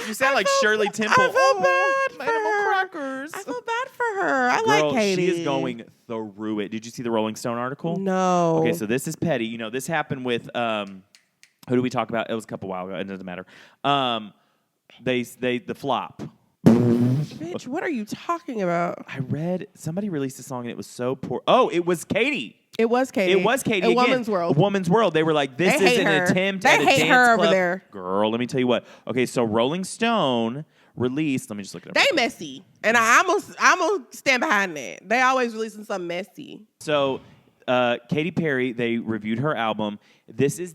You sound like Shirley Temple. I feel bad for Animal her. crackers. I feel bad for her. I Girl, like Katy. she is going through it. Did you see the Rolling Stone article? No. Okay, so this is petty. You know, this happened with, who do we talk about? It was a couple while ago. It doesn't matter. The flop. Bitch, what are you talking about? I read, somebody released a song and it was so poor. Oh, it was Katy. It was Katy. It was Katy A again. Woman's World. A Woman's World. They were like, this They is hate an her. attempt They at a hate dance her over club. there. Girl, let me tell you what. Okay, so Rolling Stone released, let me just look it up. They messy. And I'm gonna stand behind that. They always releasing something messy. So, Katy Perry, they reviewed her album. This is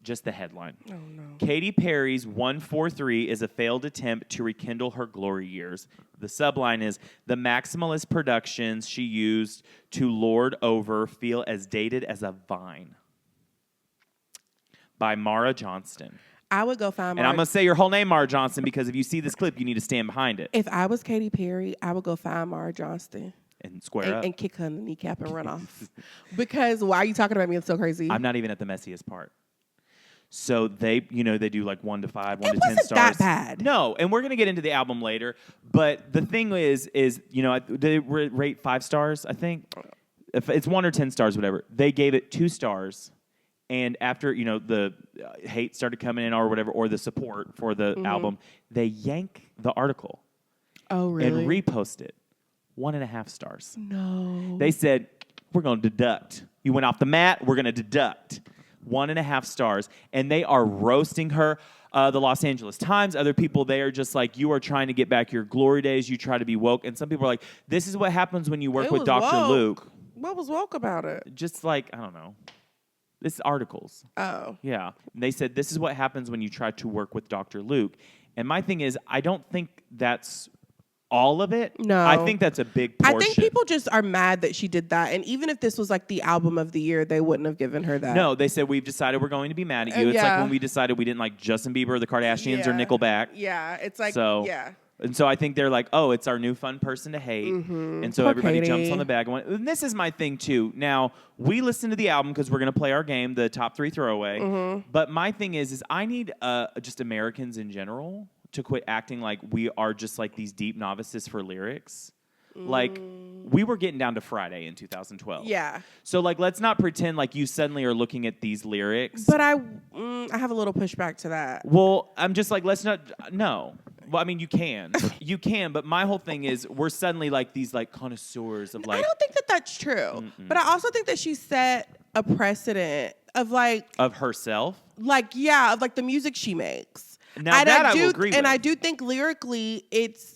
just the headline. Oh, no. Katy Perry's 143 is a failed attempt to rekindle her glory years. The subline is, the maximalist productions she used to lord over feel as dated as a vine. By Mara Johnston. I would go find And Mara. I'm going to say your whole name, Mara Johnston, because if you see this clip, you need to stand behind it. If I was Katy Perry, I would go find Mara Johnston And square up. and kick her in the kneecap and run off. Because why are you talking about me? It's so crazy. I'm not even at the messiest part. So they do like 1 to 5, 1 It to 10 wasn't stars. that bad. No, and we're gonna get into the album later. But the thing is they rate 5 stars. I think if it's 1 or 10 stars, whatever. They gave it 2 stars, and after the hate started coming in or whatever, or the support for the album, they yank the article. Oh, really? And repost it. 1.5 stars. No. They said, we're going to deduct. You went off the mat, we're going to deduct. 1.5 stars. And they are roasting her. The Los Angeles Times, other people, they are just like, you are trying to get back your glory days. You try to be woke. And some people are like, this is what happens when you work with Dr. woke. Luke. What was woke about it? Just like, I don't know. It's articles. Oh. Yeah. And they said, this is what happens when you try to work with Dr. Luke. And my thing is, I don't think that's all of it. No. I think that's a big portion. I think people just are mad that she did that. And even if this was like the album of the year, they wouldn't have given her that. No, they said, we've decided we're going to be mad at you. It's like yeah. when we decided we didn't like Justin Bieber or the Kardashians or Yeah. Nickelback. Yeah. It's like, So, yeah. And so I think they're like, oh, it's our new fun person to hate. And so Poor everybody Katy. jumps on the bag. And this is my thing, too. Now, we listen to the album because we're going to play our game, the top 3 throwaway. But my thing is I need just Americans in general to quit acting like we are just like these deep novices for lyrics. Like, we were getting down to Friday in 2012. Yeah. So, like, let's not pretend like you suddenly are looking at these lyrics. But I have a little pushback to that. Well, I'm just like, let's not, no. Well, I mean, you can. You can, but my whole thing is we're suddenly like these like connoisseurs of like. I don't think that that's true. But I also think that she set a precedent of like. Of herself? Like, yeah, of like the music she makes. Now and that I do, will agree with. And I do think lyrically it's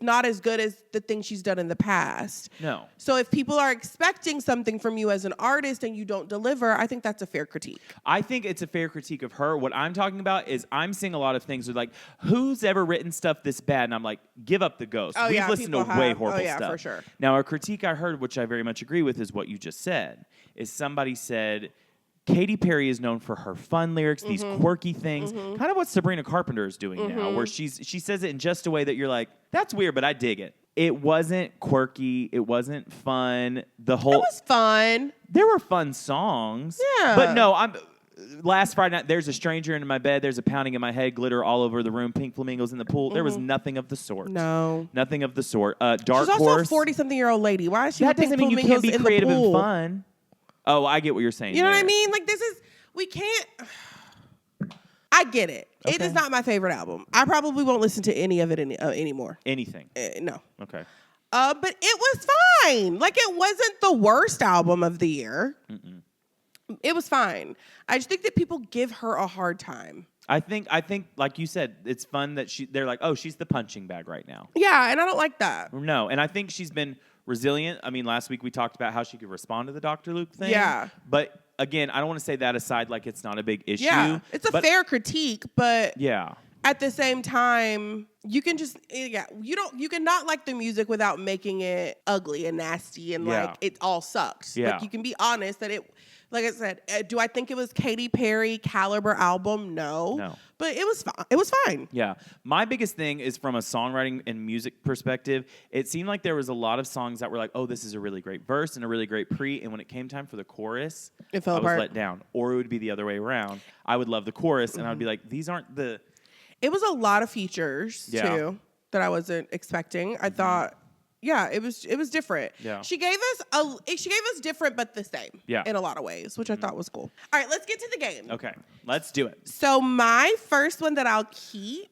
not as good as the things she's done in the past. No. So if people are expecting something from you as an artist and you don't deliver, I think that's a fair critique. I think it's a fair critique of her. What I'm talking about is I'm seeing a lot of things with like, who's ever written stuff this bad? And I'm like, give up the ghost. Oh, We've yeah, listened to people way have. horrible Oh, yeah, stuff. for sure. Now, a critique I heard, which I very much agree with, is what you just said, is somebody said, Katy Perry is known for her fun lyrics, these quirky things, kind of what Sabrina Carpenter is doing now, where she says it in just a way that you're like, that's weird, but I dig it. It wasn't quirky. It wasn't fun. It was fun. There were fun songs. Yeah. But no, last Friday night, there's a stranger in my bed, there's a pounding in my head, glitter all over the room, pink flamingos in the pool. There was nothing of the sort. No. Nothing of the sort. Dark She's also Horse. a 40-something-year-old lady. Why is she That with doesn't pink mean you can't be flamingos in creative the and pool? fun. Oh, I get what you're saying. You know what I there. mean? Like, we can't. I get it. It Okay. is not my favorite album. I probably won't listen to any of it anymore. Anything. No. Okay. But it was fine. Like, it wasn't the worst album of the year. It was fine. I just think that people give her a hard time. I think, like you said, it's fun that they're like, oh, she's the punching bag right now. Yeah, and I don't like that. No, and I think she's been resilient. I mean, last week we talked about how she could respond to the Dr. Luke thing. Yeah. But again, I don't want to say that aside like it's not a big issue. Yeah, it's a fair critique, but yeah. At the same time, you can just you can not like the music without making it ugly and nasty and like it all sucks. Yeah. Like you can be honest that it, like I said, do I think it was Katy Perry caliber album? No. but it was fine. It was fine. Yeah. My biggest thing is from a songwriting and music perspective, it seemed like there was a lot of songs that were like, oh, this is a really great verse and a really great pre. And when it came time for the chorus, It fell I apart. was let down. Or it would be the other way around. I would love the chorus and I would be like, these aren't the... It was a lot of features Yeah. too that I wasn't expecting. I thought, yeah, it was different. Yeah. She gave us different but the same. Yeah. In a lot of ways, which I thought was cool. All right, let's get to the game. Okay, let's do it. So my first one that I'll keep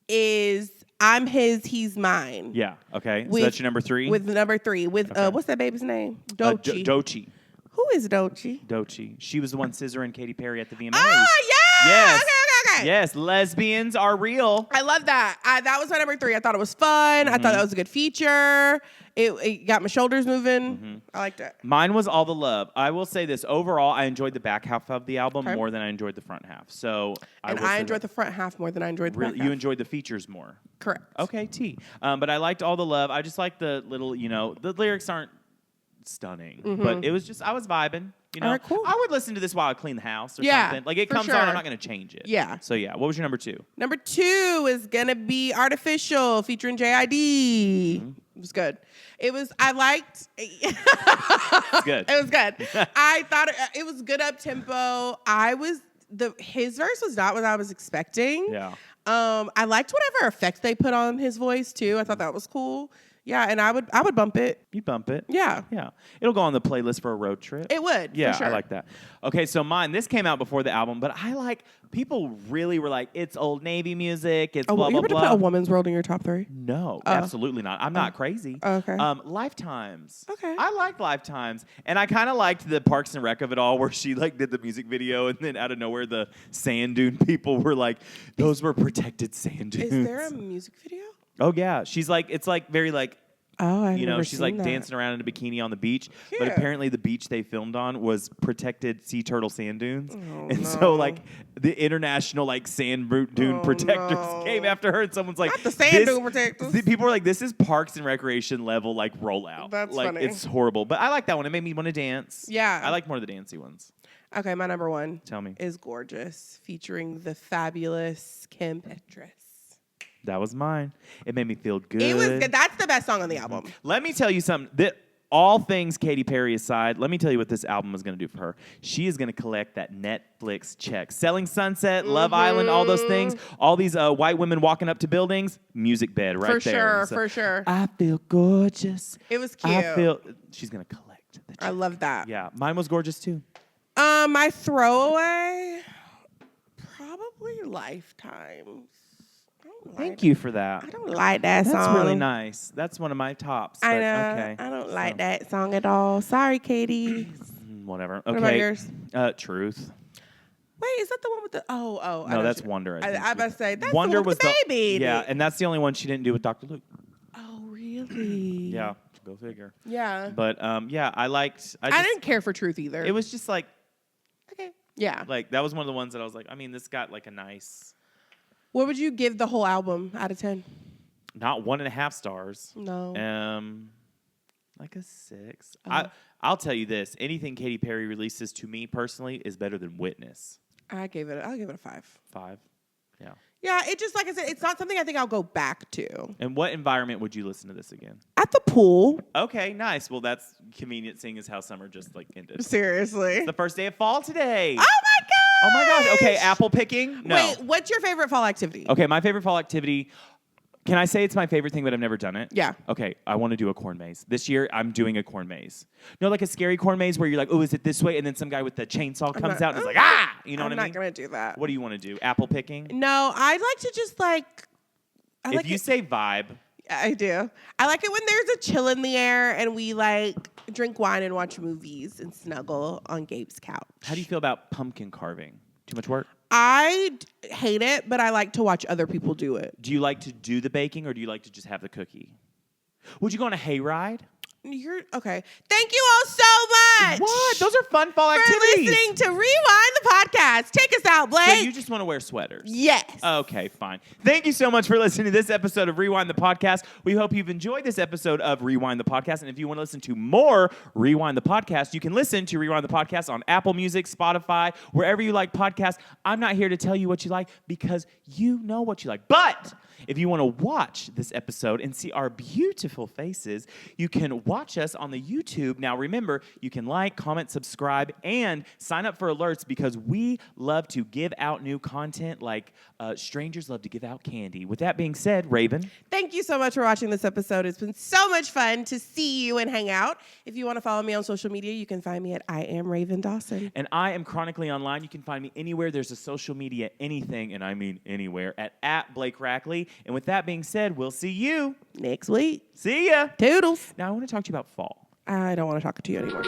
is I'm his, he's mine. Yeah, okay. So that's your number 3? With number 3. With Okay. what's that baby's name? Doechii. Doechii. Who is Doechii? Doechii. She was the one scissoring Katy Perry at the VMAs. Oh, yeah! Yes. Okay. Yes, lesbians are real. I love that. That was my number 3. I thought it was fun. I thought that was a good feature. It got my shoulders moving. I liked it. Mine was All the Love. I will say this. Overall, I enjoyed the back half of the album more than I enjoyed the front half. So I enjoyed the front half more than I enjoyed the back half. You enjoyed the features more. Correct. Okay, T. But I liked All the Love. I just liked the little, the lyrics aren't stunning. But it was just, I was vibing. All right, cool. I would listen to this while I clean the house or Yeah, something. Like it for comes sure. on, I'm not going to change it. Yeah. So yeah, what was your number 2? Number 2 is gonna be Artificial featuring JID. It was good. I liked. It's good. It was good. I thought it was good up tempo. His verse was not what I was expecting. Yeah. I liked whatever effect they put on his voice too. I thought that was cool. Yeah, and I would bump it. You bump it. Yeah. Yeah. It'll go on the playlist for a road trip. It would. Yeah, for sure. I like that. Okay, so mine, this came out before the album, but people really were like, it's Old Navy music, it's blah, you're blah, gonna blah. put A Woman's World in your top 3? No, absolutely not. I'm not crazy. Okay. Lifetimes. Okay. I liked Lifetimes. And I kind of liked the Parks and Rec of it all where she did the music video and then out of nowhere the sand dune people were like, those were protected sand dunes. Is there a music video? Oh, yeah. She's it's very Oh, I've never she's seen that. dancing around in a bikini on the beach. Cute. But apparently the beach they filmed on was protected sea turtle sand dunes. Oh, and so the international sand dune protectors came after her and someone's like, not the sand dune protectors. People were like, this is Parks and Recreation level rollout. That's funny. funny. It's horrible. But I like that one. It made me want to dance. Yeah. I like more of the dancey ones. Okay, my number 1. Tell me. Is Gorgeous featuring the fabulous Kim Petras. That was mine. It made me feel good. It was good. That's the best song on the album. Let me tell you something. All things Katy Perry aside, let me tell you what this album is going to do for her. She is going to collect that Netflix check. Selling Sunset, Love Island, all those things. All these white women walking up to buildings. Music bed right there. For sure. I feel gorgeous. It was cute. She's going to collect the check. I love that. Yeah, mine was gorgeous too. My throwaway, probably Lifetimes. Thank you for that. I don't like that song. That's really nice. That's one of my tops. I but know. Okay. I don't like that song at all. Sorry, Katie. Whatever. Okay. What about yours? Truth. Wait, is that the one with the? Oh. No, that's Wonder. I was about to say that's Wonder the one with was the baby. Yeah, and that's the only one she didn't do with Dr. Luke. Oh, really? Yeah, go figure. Yeah. But yeah, I didn't care for Truth either. It was just okay. Yeah. That was one of the ones that I was like, I mean, this got a nice. What would you give the whole album out of 10? Not 1.5 stars. No. A 6. I'll tell you this: anything Katy Perry releases to me personally is better than Witness. I'll give it a 5. 5. Yeah. Yeah, it just like I said, it's not something I think I'll go back to. And what environment would you listen to this again? At the pool. Okay, nice. Well, that's convenient, seeing as how summer just ended. Seriously. It's the first day of fall today. Oh my god! Oh my gosh. Okay, apple picking? No. Wait, what's your favorite fall activity? Okay, my favorite fall activity. Can I say it's my favorite thing, but I've never done it? Yeah. Okay, I want to do a corn maze. This year, I'm doing a corn maze. No, like a scary corn maze where you're like, oh, is it this way? And then some guy with the chainsaw comes out and is like, ah! You know what I mean? I'm not going to do that. What do you want to do? Apple picking? No, I'd like to just if you say vibe. I do. I like it when there's a chill in the air and we drink wine and watch movies and snuggle on Gabe's couch. How do you feel about pumpkin carving? Too much work? I hate it, but I like to watch other people do it. Do you like to do the baking or do you like to just have the cookie? Would you go on a hayride? Okay. Thank you all so much. much. What? Those are fun fall for activities. listening to Rewind the Podcast. Take us out, Blake. So you just want to wear sweaters? Yes. Okay, fine. Thank you so much for listening to this episode of Rewind the Podcast. We hope you've enjoyed this episode of Rewind the Podcast. And if you want to listen to more Rewind the Podcast, you can listen to Rewind the Podcast on Apple Music, Spotify, wherever you like podcasts. I'm not here to tell you what you like because you know what you like. But if you want to watch this episode and see our beautiful faces, you can watch us on the YouTube. Now, remember, you can like, comment, subscribe, and sign up for alerts because we love to give out new content like strangers love to give out candy. With that being said, Raven. Thank you so much for watching this episode. It's been so much fun to see you and hang out. If you want to follow me on social media, you can find me at I Am Raven Dawson. And I am chronically online. You can find me anywhere there's a social media anything, and I mean anywhere, at Blake Rackley. And with that being said, we'll see you Next week. See ya. Toodles. Now I want to talk to you about fall. I don't want to talk to you anymore.